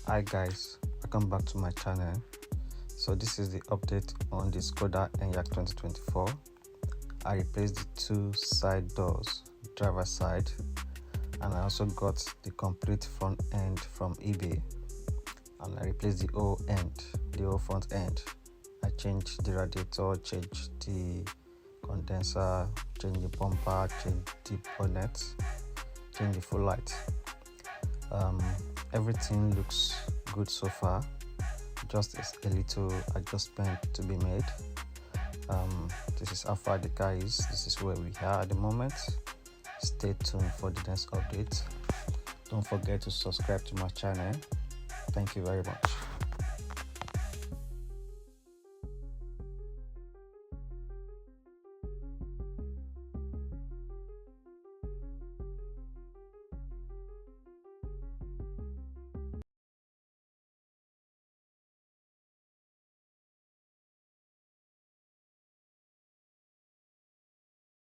Hi guys, welcome back to my channel. So this is the update on the Skoda Enyaq 2024. I replaced the two side doors, driver side, and I also got the complete front end from eBay, and I replaced the whole front end. I changed the radiator, changed the condenser, changed the bumper, changed the bonnet, changed the full light. Everything looks good so far, just a little adjustment to be made. This is how far the car is. This is where we are at the moment. Stay tuned for the next update. Don't forget to subscribe to my channel. Thank you very much.